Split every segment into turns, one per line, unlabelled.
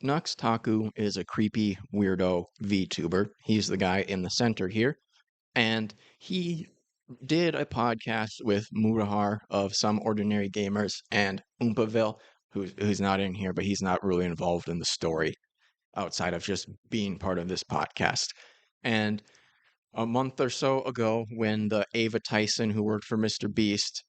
Nux Taku is a creepy weirdo VTuber. He's the guy in the center here, and he did a podcast with Mutahar of Some Ordinary Gamers and Oompaville, who's not in here, but he's not really involved in the story outside of just being part of this podcast. And a month or so ago, when the Ava Tyson, who worked for Mr. Beast,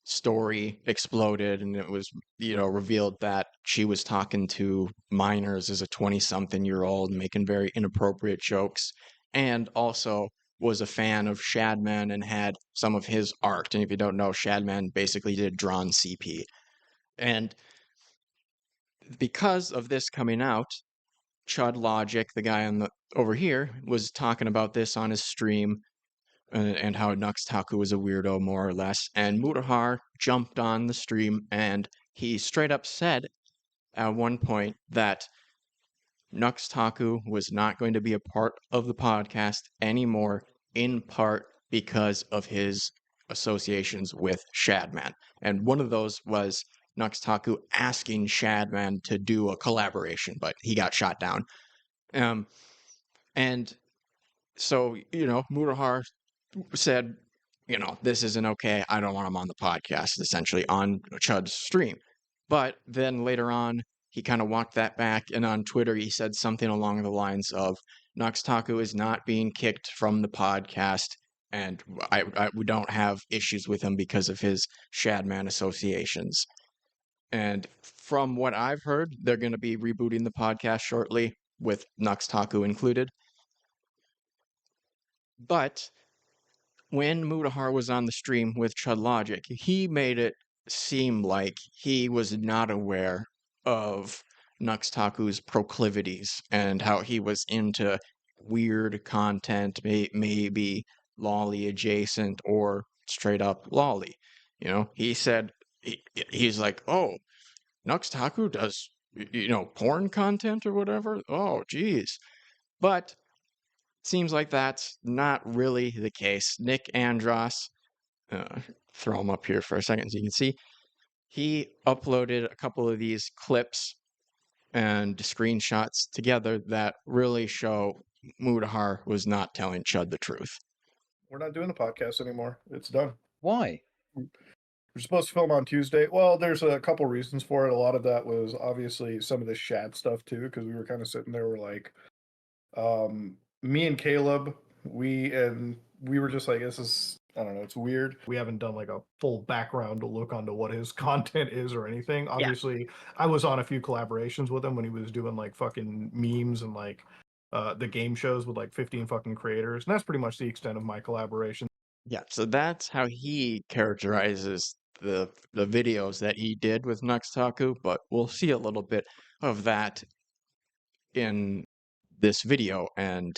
story exploded and it was revealed that she was talking to minors as a 20-something-year-old, making very inappropriate jokes, and also was a fan of Shadman and had some of his art. And if you don't know, Shadman basically did drawn CP. And because of this coming out, Chud Logic, the guy over here, was talking about this on his stream, and how Nux Taku was a weirdo, more or less. And Mutahar jumped on the stream, and he straight up said at one point that Nux Taku was not going to be a part of the podcast anymore, in part because of his associations with Shadman. And one of those was Nux Taku asking Shadman to do a collaboration, but he got shot down. And so, Mutahar said, this isn't okay. I don't want him on the podcast, essentially, on Chud's stream. But then later on, he kind of walked that back, and on Twitter, he said something along the lines of, Nux Taku is not being kicked from the podcast, and we don't have issues with him because of his Shadman associations. And from what I've heard, they're going to be rebooting the podcast shortly, with Nux Taku included. But when Mutahar was on the stream with Chud Logic, he made it seem like he was not aware of Nux Taku's proclivities and how he was into weird content, maybe lolly adjacent or straight up lolly. He said, he's like, oh, Nux Taku does, porn content or whatever? Oh, geez. But seems like that's not really the case. Nikandros, throw him up here for a second so you can see, he uploaded a couple of these clips and screenshots together that really show Mutahar was not telling Chud the truth.
We're not doing the podcast anymore. It's done.
Why?
We're supposed to film on Tuesday. Well, there's a couple reasons for it. A lot of that was obviously some of the Shad stuff too, because we were kind of sitting there, we're like, me and Caleb, we were just like, this is, I don't know, it's weird. We haven't done like a full background to look onto what his content is or anything. Obviously, I was on a few collaborations with him when he was doing like fucking memes and like the game shows with like 15 fucking creators. And that's pretty much the extent of my collaboration.
Yeah, so that's how he characterizes the videos that he did with Nux Taku, but we'll see a little bit of that in this video. And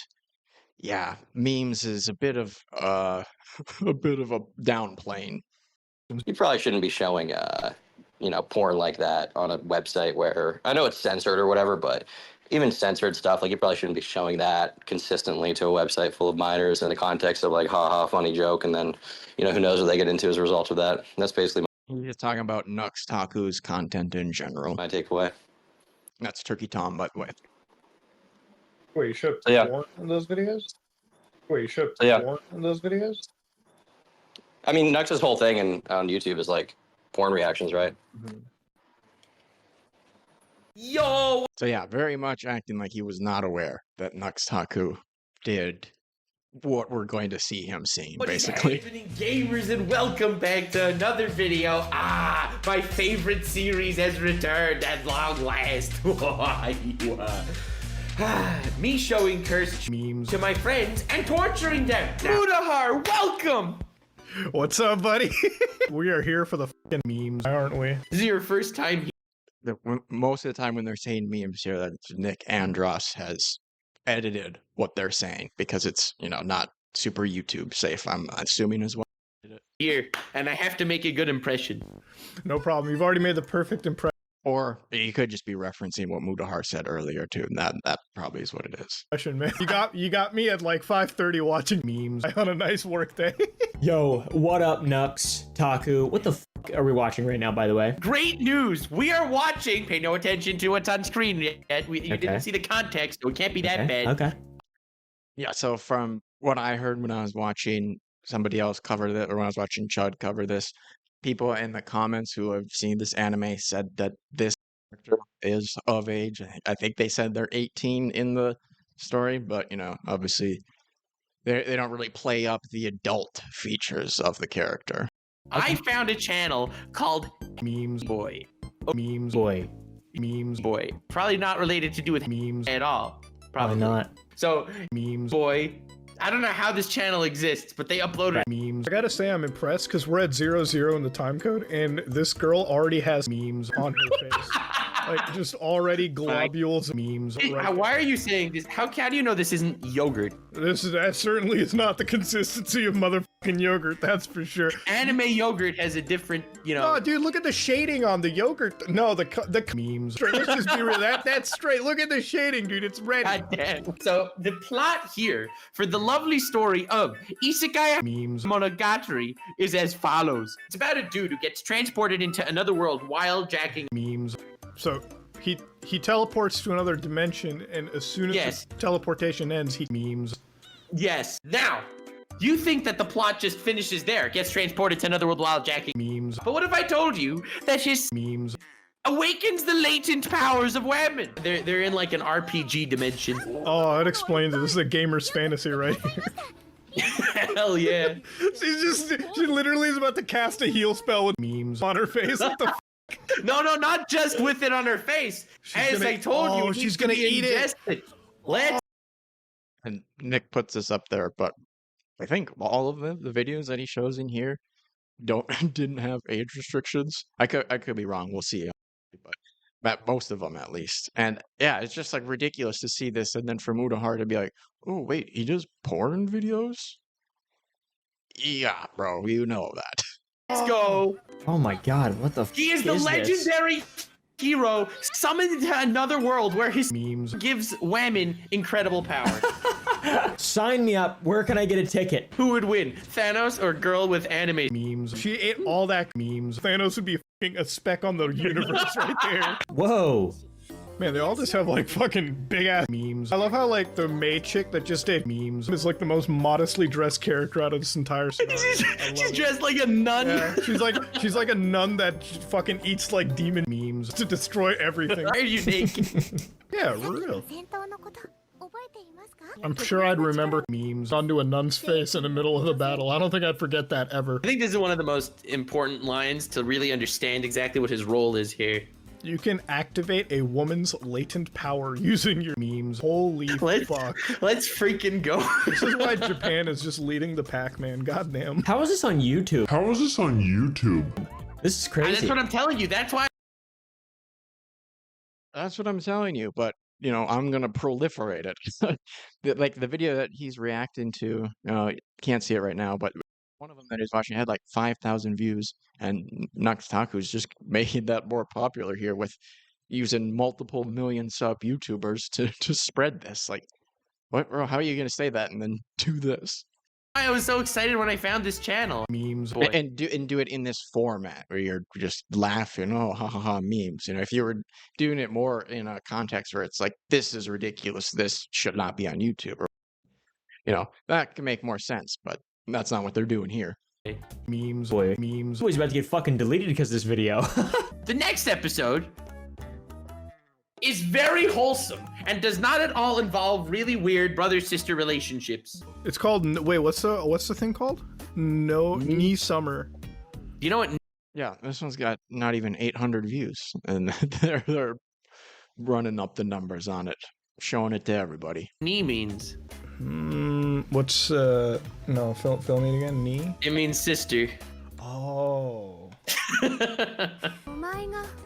yeah, memes is a bit of a downplaying.
You probably shouldn't be showing porn like that on a website where, I know it's censored or whatever, but even censored stuff, like you probably shouldn't be showing that consistently to a website full of minors in the context of like, haha, funny joke, and then, who knows what they get into as a result of that. That's basically
He's talking about Nux Taku's content in general.
my takeaway.
That's Turkey Tom, by the way.
Wait, you shipped porn in those videos? Porn in those videos?
I mean, Nux's whole thing on YouTube is like porn reactions, right?
Mm-hmm.
Yo!
So yeah, very much acting like he was not aware that Nux Taku did what we're going to see him seeing, basically.
What is happening, gamers, and welcome back to another video. My favorite series has returned at long last. Me showing cursed
memes
to my friends and torturing them. Mutahar, welcome!
What's up, buddy? We are here for the fucking memes, aren't we?
This is your first time here.
Most of the time when they're saying memes here, that Nikandros has edited what they're saying because it's, not super YouTube safe, I'm assuming as well.
Here, and I have to make a good impression.
No problem. You've already made the perfect impression.
Or you could just be referencing what Mutahar said earlier too, and that probably is what it is.
Man. You got me at like 5:30 watching memes on a nice work day.
Yo, what up, Nux Taku? What the f are we watching right now, by the way?
Great news! We are watching. Pay no attention to what's on screen yet. You didn't see the context, so it can't be that bad.
Okay.
Yeah, so from what I heard when I was watching somebody else cover this, or when I was watching Chud cover this, people in the comments who have seen this anime said that this character is of age. I think they said they're 18 in the story, but you know, obviously they don't really play up the adult features of the character.
I found a channel called
Memes.
Boy.
Memes.
Boy.
Memes.
Boy. Probably not related to do with
Memes.
at all.
Probably not.
So,
Memes.
Boy. I don't know how this channel exists, but they uploaded
Memes. I gotta say I'm impressed because we're at 00 in the time code and this girl already has memes on her face. Like just already globules of memes.
Hey,
Right
why are you saying this? How do you know this isn't yogurt?
that certainly is not the consistency of motherfucking yogurt, that's for sure.
Anime yogurt has a different, you know.
Oh, dude, look at the shading on the yogurt. No, the memes. Straight, let's just be real. That's straight. Look at the shading, dude. It's red.
God damn. So the plot here for the lovely story of Isekai
Memes.
Monogatari is as follows. It's about a dude who gets transported into another world while jacking.
Memes. So he teleports to another dimension, and as soon as the teleportation ends, he memes.
Yes. Now, you think that the plot just finishes there, gets transported to another world while jacking
Memes.
But what if I told you that his
Memes.
awakens the latent powers of women? They're in like an RPG dimension.
Oh, that explains it. This is a gamer's fantasy right here.
Hell yeah.
She literally is about to cast a heal spell with memes on her face. What the
No, not just with it on her face. As I told you,
she's gonna eat it.
Let's.
And Nick puts this up there, but I think all of the videos that he shows in here didn't have age restrictions. I could be wrong. We'll see, but most of them at least. And yeah, it's just like ridiculous to see this, and then for Mutahar to be like, "Oh wait, he does porn videos." Yeah, bro, you know that.
Let's go.
Oh my god, what the
He is the legendary hero summoned to another world where his
memes
gives women incredible power.
Sign me up. Where can I get a ticket?
Who would win, Thanos or girl with anime
memes? She ate all that memes. Thanos would be fucking a speck on the universe right there.
Whoa.
Man, they all just have like fucking big ass memes. I love how like the May chick that just did memes is like the most modestly dressed character out of this entire scenario.
She's dressed like a nun.
Yeah, she's like a nun that fucking eats like demon memes to destroy everything.
Why are you naked?
Yeah, real. I'm sure I'd remember memes onto a nun's face in the middle of the battle. I don't think I'd forget that ever.
I think this is one of the most important lines to really understand exactly what his role is here.
You can activate a woman's latent power using your memes. Holy fuck.
Let's freaking go.
This is why Japan is just leading the pack, man. Goddamn.
How is this on YouTube? This is crazy.
That's what I'm telling you. That's why.
That's what I'm telling you, but you know, I'm gonna proliferate it. Like the video that he's reacting to, can't see it right now, but one of them that he's watching had like 5,000 views, and Nux Taku's just made that more popular here with using multiple million sub YouTubers to spread this. Like, what, bro? How are you gonna say that and then do this?
I was so excited when I found this channel.
Memes.
Boy.
And do it in this format where you're just laughing, oh ha ha ha, memes. You know, if you were doing it more in a context where it's like, this is ridiculous, this should not be on YouTube, or you know, that can make more sense, but that's not what they're doing here.
Memes.
Boy.
Memes.
Boy's about to get fucking deleted because of this video.
The next episode is very wholesome and does not at all involve really weird brother-sister relationships.
It's called, wait, what's the thing called? No, Knee Summer.
You know what?
Yeah, this one's got not even 800 views, and they're running up the numbers on it, showing it to everybody.
Knee means.
What's no, fill me again. Knee.
It means sister.
Oh.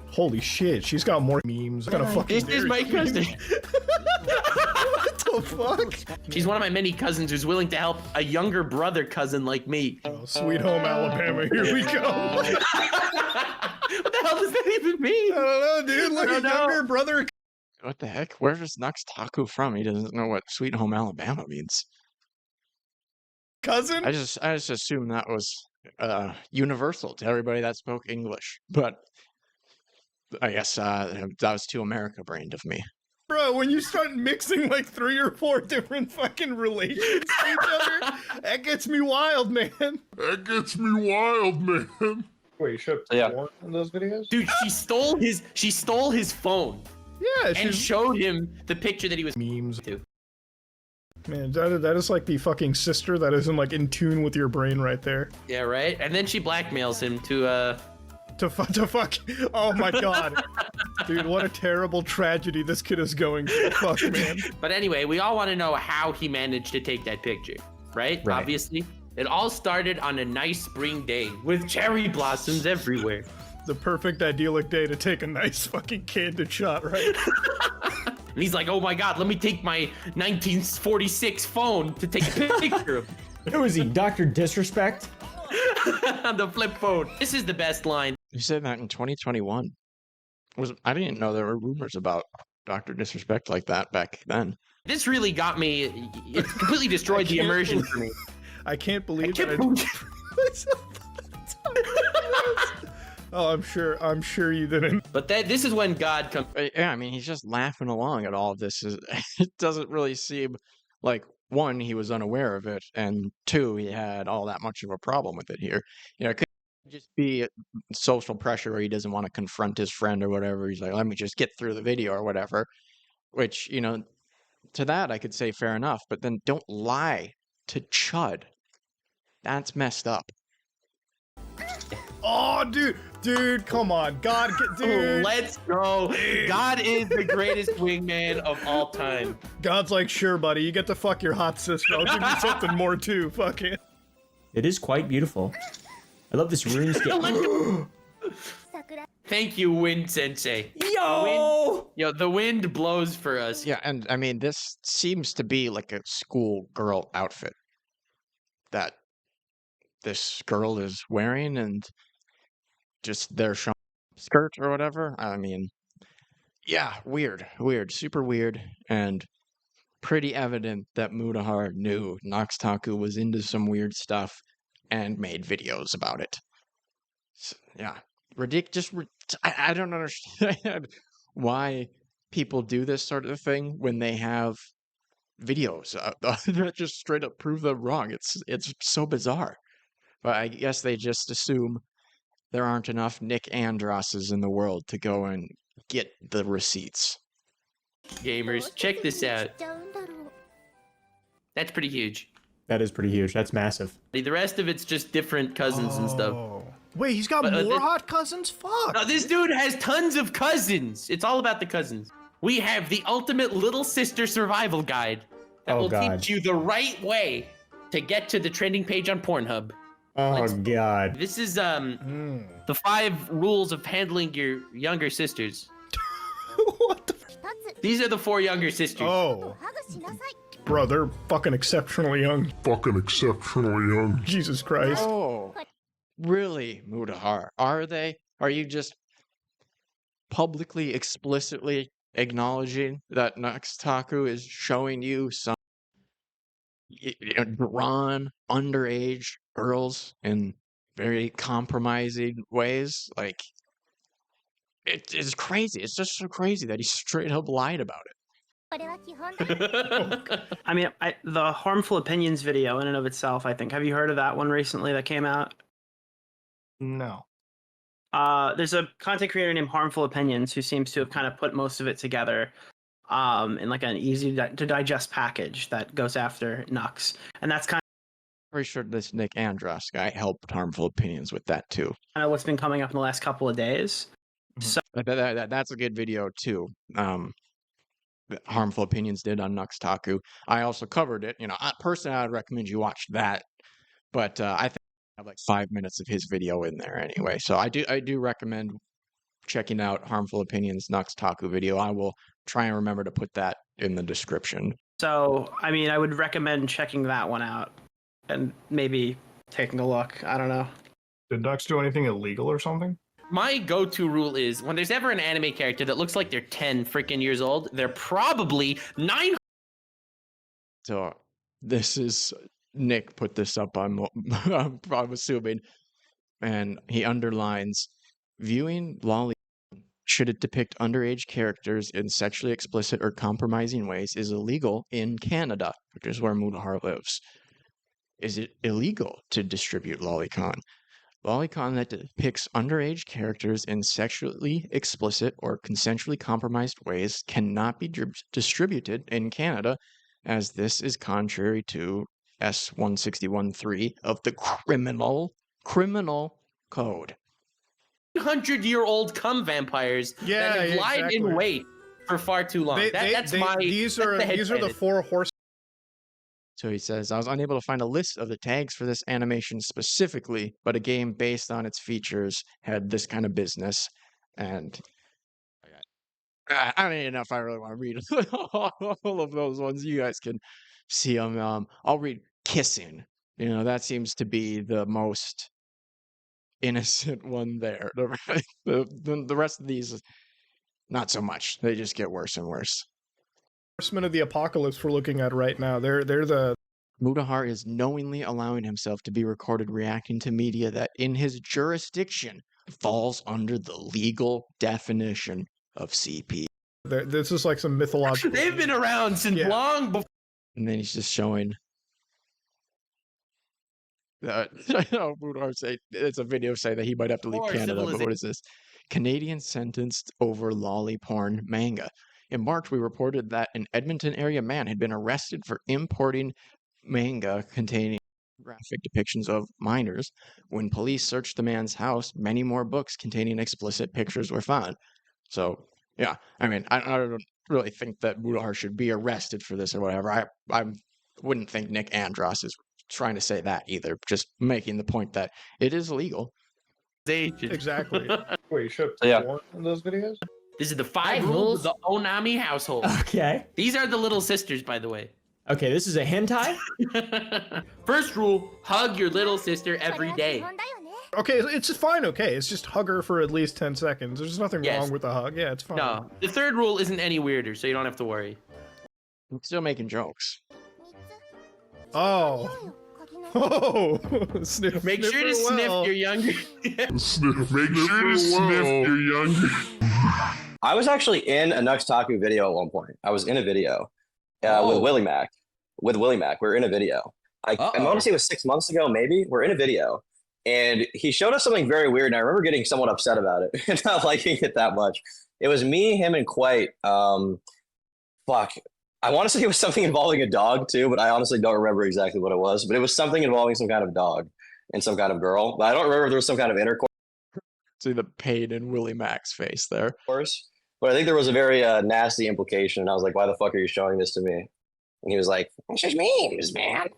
Holy shit, she's got more memes. What kind of fucking
This is my cousin.
What the fuck?
She's one of my many cousins who's willing to help a younger brother cousin like me.
Oh, Sweet Home Alabama, here we go.
What the hell does that even mean?
I don't know, dude. Like a younger brother.
What the heck? Where is Nux Taku from? He doesn't know what Sweet Home Alabama means.
Cousin?
I just assumed that was universal to everybody that spoke English. But I guess that was too America brained of me.
Bro, when you start mixing like 3 or 4 different fucking relations to each other, that gets me wild, man. That gets me wild, man. Wait, you showed porn in those videos?
Dude, she stole his phone
Yeah,
and showed him the picture that he was
memes.
to.
Man, that is like the fucking sister that isn't like in tune with your brain right there.
Yeah, right? And then she blackmails him to
fuck. Oh my god. Dude, what a terrible tragedy this kid is going through. Fuck, man.
But anyway, we all want to know how he managed to take that picture, right? Obviously. It all started on a nice spring day with cherry blossoms everywhere.
The perfect idyllic day to take a nice fucking candid shot, right?
And he's like, oh my god, let me take my 1946 phone to take a picture of him.
Who is he, Dr. Disrespect?
The flip phone. This is the best line.
You said that in 2021. I didn't know there were rumors about Dr. Disrespect like that back then.
This really got me. It completely destroyed the immersion for me.
I can't believe that. Oh, I'm sure you didn't.
But this is when God comes.
Yeah, I mean, he's just laughing along at all of this. It doesn't really seem like, one, he was unaware of it, and two, he had all that much of a problem with it here. You know, it could just be social pressure where he doesn't want to confront his friend or whatever. He's like, let me just get through the video or whatever, which, you know, to that I could say fair enough, but then don't lie to Chud. That's messed up.
Oh, dude, come on. God, dude.
Let's go. God is the greatest wingman of all time.
God's like, sure, buddy, you get to fuck your hot sister. I'll give you something more too. Fuck it.
It is quite beautiful. I love this RuneScape.
Thank you, Wind Sensei. The wind blows for us.
Yeah, and I mean, this seems to be like a school girl outfit that this girl is wearing, and just their skirt or whatever. I mean, yeah, weird, super weird, and pretty evident that Mutahar knew Nux Taku was into some weird stuff and made videos about it. So, yeah, ridiculous. I don't understand why people do this sort of thing when they have videos that just straight up prove them wrong. It's so bizarre. But I guess they just assume there aren't enough Nikandroses in the world to go and get the receipts.
Gamers, check this out. That's pretty huge.
That is pretty huge. That's massive.
The rest of it's just different cousins and stuff.
Wait, he's got more hot cousins? Fuck.
No, this dude has tons of cousins. It's all about the cousins. We have the ultimate little sister survival guide that will teach you the right way to get to the trending page on Pornhub.
Oh, God.
This is the 5 rules of handling your younger sisters.
What the?
These are the 4 younger sisters.
Oh. Bro, they're fucking exceptionally young. Jesus Christ.
Oh, really, Mutahar? Are they? Are you just publicly, explicitly acknowledging that Nux Taku is showing you some drawn underage girls in very compromising ways? Like, it is crazy. It's just so crazy that he straight up lied about it.
I mean, the harmful opinions video in and of itself, I think. Have you heard of that one recently that came out?
No.
There's a content creator named Harmful Opinions who seems to have kind of put most of it together in like an easy to digest package that goes after Nux. And that's kind
Pretty sure this Nikandros guy helped Harmful Opinions with that too.
of what's been coming up in the last couple of days. So
That's a good video too. That Harmful Opinions did on Nux Taku. I also covered it. You know, personally, I'd recommend you watch that. But I think I have like 5 minutes of his video in there anyway. So I do recommend checking out Harmful Opinions Nux Taku video. I will try and remember to put that in the description.
So, I mean, I would recommend checking that one out and maybe taking a look. I don't know.
Did Nux do anything illegal or something?
My go-to rule is when there's ever an anime character that looks like they're 10 freaking years old, they're probably 9.
So this is Nick put this up on, I'm assuming, and he underlines, viewing lolly should it depict underage characters in sexually explicit or compromising ways is illegal in Canada, which is where Mutahar lives. Is it illegal to distribute lolicon? Lolicon that depicts underage characters in sexually explicit or consensually compromised ways cannot be distributed in Canada, as this is contrary to S-161.3 of the criminal code.
100-year-old cum vampires
Yeah,
that have lied
exactly.
in wait for far too long.
These are the 4 horse.
So he says, I was unable to find a list of the tags for this animation specifically, but a game based on its features had this kind of business. And I don't even know if I really want to read all of those ones. You guys can see them. I'll read kissing. You know, that seems to be the most innocent one there. The rest of these, not so much. They just get worse and worse.
Horsemen of the Apocalypse we're looking at right now. They're the
Mutahar is knowingly allowing himself to be recorded reacting to media that in his jurisdiction falls under the legal definition of CP.
This is like some mythological.
They've been around since long before.
And then he's just showing Mutahar say it's a video saying that he might have to leave Canada, but what is this? Canadian sentenced over lolly porn manga. In March, we reported that an Edmonton area man had been arrested for importing manga containing graphic depictions of minors. When police searched the man's house, many more books containing explicit pictures were found. So, yeah, I mean, I don't really think that Mutahar should be arrested for this or whatever. I wouldn't think Nikandros is trying to say that either, just making the point that it is illegal.
Exactly. Wait, should one in those videos?
This is the 5 rules of the Onami household.
Okay.
These are the little sisters, by the way.
Okay, this is a hentai?
First rule, hug your little sister every day.
Okay, it's fine, okay. It's just hug her for at least 10 seconds. There's nothing wrong with a hug. Yeah, it's fine.
No, the third rule isn't any weirder, so you don't have to worry.
I'm still making jokes.
Oh. Oh, sniff.
Make sure to sniff your younger.
Make sure to sniff your younger.
I was actually in a Nux Taku video at one point. I was in a video with Willie Mac. With Willie Mac, we were in a video. I want to say it was 6 months ago, maybe. We're in a video, and he showed us something very weird, and I remember getting somewhat upset about it and not liking it that much. It was me, him, and Quite. Fuck. I want to say it was something involving a dog too, but I honestly don't remember exactly what it was. But it was something involving some kind of dog and some kind of girl. But I don't remember if there was some kind of intercourse.
See the pain in Willie Mac's face there.
But I think there was a very nasty implication. And I was like, why the fuck are you showing this to me? And he was like, it's just memes, man.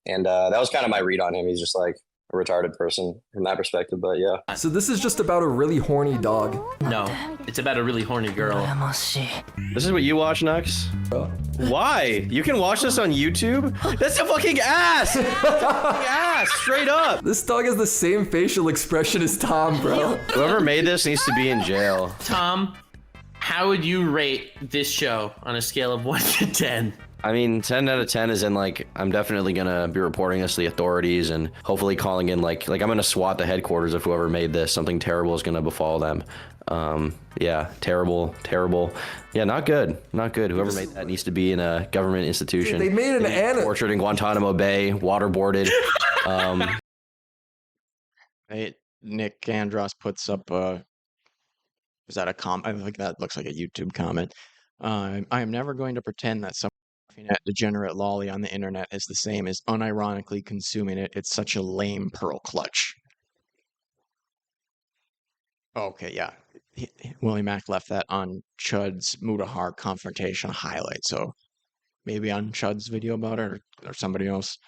And that was kind of my read on him. He's just like a retarded person from that perspective, but yeah.
So this is just about a really horny dog.
No, it's about a really horny girl.
This is what you watch, Nux? Why? You can watch this on YouTube? That's a fucking ass! Ass, straight up!
This dog has the same facial expression as Tom, bro.
Whoever made this needs to be in jail.
Tom, how would you rate this show on a scale of 1 to 10?
I mean, 10 out of 10 is in like, I'm definitely gonna be reporting this to the authorities and hopefully calling in like I'm gonna SWAT the headquarters of whoever made this. Something terrible is gonna befall them. Yeah, terrible. Yeah, not good. Whoever made that needs to be in a government institution.
Dude, they made an anime.
Tortured in Guantanamo Bay, waterboarded.
Nikandros puts up is that a comment? I think that looks like a YouTube comment. I am never going to pretend that some at degenerate lolly on the internet is the same as unironically consuming it. It's such a lame pearl clutch. Okay, yeah. Willie Mac left that on Chud's Mutahar confrontation highlight, so maybe on Chud's video about it or somebody else.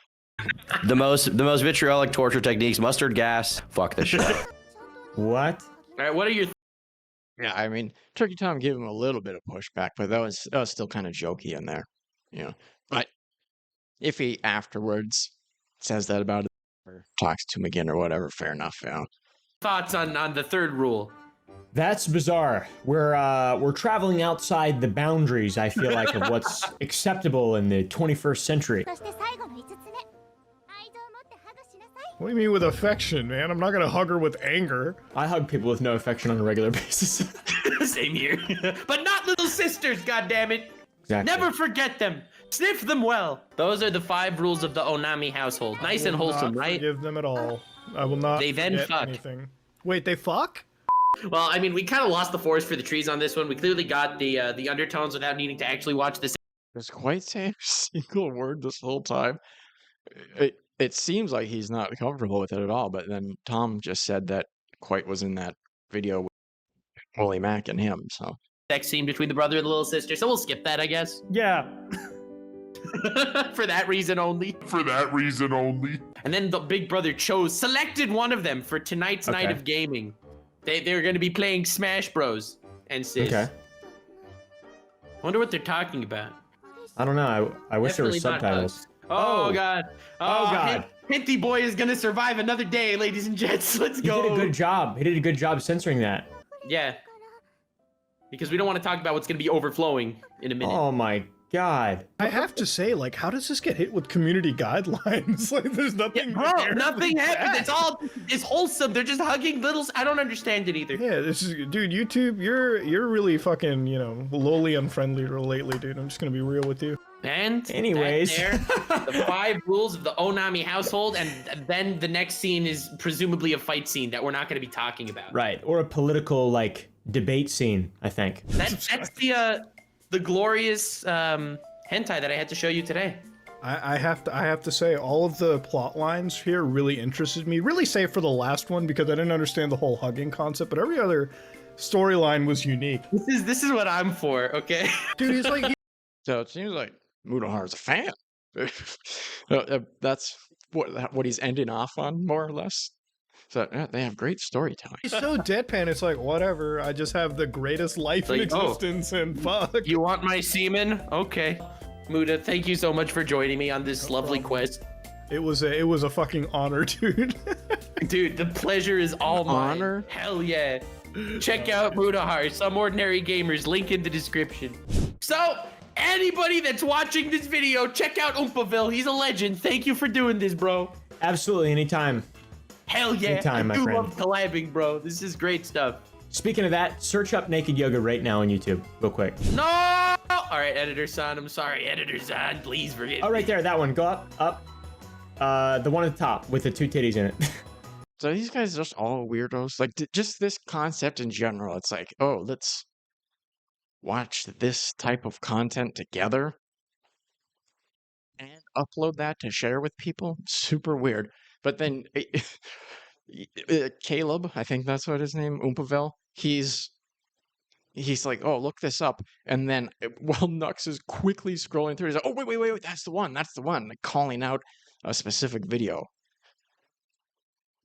The most vitriolic torture techniques, mustard gas. Fuck this shit.
What?
All right, what are your
Yeah, I mean, Turkey Tom gave him a little bit of pushback, but that was still kind of jokey in there, you know. But if he afterwards says that about it or talks to him again or whatever, fair enough, you know.
thoughts on the third rule?
That's bizarre. We're traveling outside the boundaries, I feel like, of what's acceptable in the 21st century.
What do you mean with affection, man? I'm not gonna hug her with anger.
I hug people with no affection on a regular basis.
Same here. But not little sisters, goddammit.
Exactly.
Never forget them. Sniff them well. Those are the 5 rules of the Onami household. Nice and wholesome, right?
Forgive them at all. I will not.
They then
forget
fuck.
anything. Wait, they fuck?
Well, I mean, we kind of lost the forest for the trees on this one. We clearly got the undertones without needing to actually watch this.
Just quite saying a single word this whole time. It seems like he's not comfortable with it at all, but then Tom just said that Quite was in that video with Wooly Mac and him, so.
Sex scene between the brother and the little sister, so we'll skip that, I guess.
Yeah.
For that reason only.
For that reason only.
And then the big brother selected one of them for tonight's night of gaming. They're going to be playing Smash Bros. And sis.
Okay.
Wonder what they're talking about.
I don't know. I wish there were
Definitely not
subtitles.
us. Oh god.
Oh, God.
Hinty boy is gonna survive another day, ladies and gents. Let's go.
He did a good job. He did a good job censoring that.
Yeah. Because we don't want to talk about what's gonna be overflowing in a minute.
Oh my god.
I have to say, like, how does this get hit with community guidelines? Like, there's nothing.
Bro, nothing happened. It's wholesome. They're just hugging littles. I don't understand it either.
Yeah, this is, dude. YouTube, you're really fucking, lowly unfriendly lately, dude. I'm just gonna be real with you.
And
anyways,
the 5 rules of the Onami household, and then the next scene is presumably a fight scene that we're not going to be talking about.
Right, or a political debate scene. I think
that's the glorious hentai that I had to show you today.
I have to say, all of the plot lines here really interested me. Really, save for the last one because I didn't understand the whole hugging concept, but every other storyline was unique.
This is what I'm for, okay?
Dude, he's like.
So it seems like Mutahar's a fan. That's what he's ending off on, more or less. So yeah, they have great storytelling.
He's so deadpan, it's like, whatever, I just have the greatest life in existence, and fuck.
You want my semen? Okay. Muta, thank you so much for joining me on this lovely quest.
It was a fucking honor, dude.
Dude, the pleasure is all mine.
Honor?
Hell yeah. Check out Mutahar, Some Ordinary Gamers, link in the description. So, anybody that's watching this video, check out Oompaville. He's a legend. Thank you for doing this, bro.
Absolutely, anytime.
Hell yeah.
Anytime,
I
my
do
friend.
love collabing, bro. This is great stuff.
Speaking of that, search up naked yoga right now on YouTube, real quick.
No! All right, editor son. I'm sorry, editor son. Please forgive me.
Oh, right there, that one. Go up. The one at the top with the 2 titties in it.
So these guys are just all weirdos. Like, just this concept in general. It's like, oh, let's watch this type of content together and upload that to share with people. Super weird. But then Caleb, I think that's what his name, Oompaville, he's like, oh, look this up. And then while Nux is quickly scrolling through, he's like, oh, wait, that's the one, like calling out a specific video.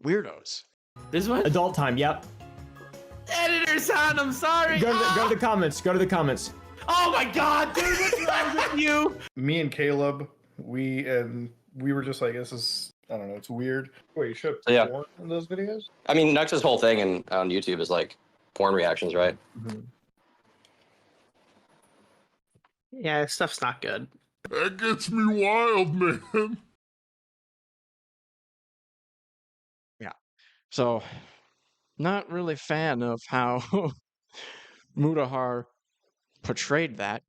Weirdos.
This one?
Adult time, yep.
Editor son, I'm sorry.
Go to the comments. Go to the comments.
Oh my god, dude, what's wrong with you?
Me and Caleb, we were just like, this is, I don't know, it's weird. Wait, you should
Yeah.
porn in those videos?
I mean, Nux's whole thing on YouTube is like porn reactions, right?
Mm-hmm.
Yeah, stuff's not good.
That gets me wild, man.
So, not really fan of how Mutahar portrayed that.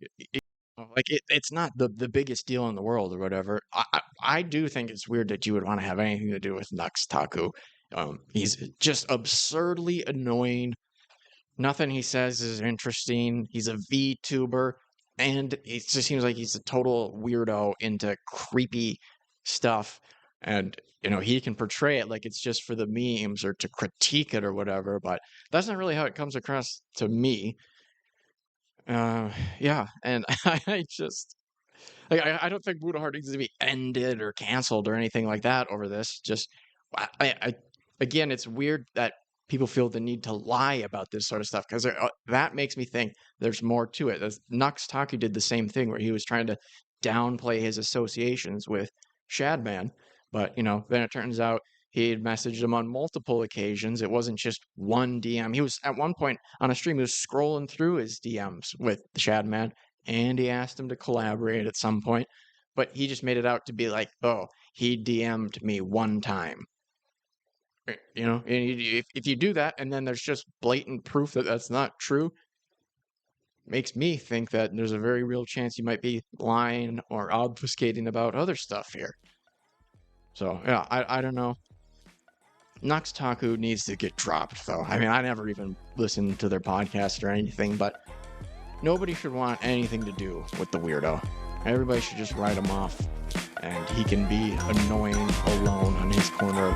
It's not the biggest deal in the world or whatever. I do think it's weird that you would want to have anything to do with Nux Taku. He's just absurdly annoying. Nothing he says is interesting. He's a VTuber, and it just seems like he's a total weirdo into creepy stuff. And he can portray it like it's just for the memes or to critique it or whatever, but that's not really how it comes across to me. Yeah, and I just I don't think Mutahar needs to be ended or canceled or anything like that over this. Just again, it's weird that people feel the need to lie about this sort of stuff because that makes me think there's more to it. Nux Taku did the same thing where he was trying to downplay his associations with Shadman. But, then it turns out he had messaged him on multiple occasions. It wasn't just one DM. He was, at one point on a stream, he was scrolling through his DMs with the Shadman, and he asked him to collaborate at some point. But he just made it out to be like, oh, he DM'd me one time. You know, and if you do that and then there's just blatant proof that that's not true, makes me think that there's a very real chance you might be lying or obfuscating about other stuff here. So, yeah, I don't know. Nux Taku needs to get dropped, though. I mean, I never even listened to their podcast or anything, but nobody should want anything to do with the weirdo. Everybody should just write him off, and he can be annoying alone on his corner of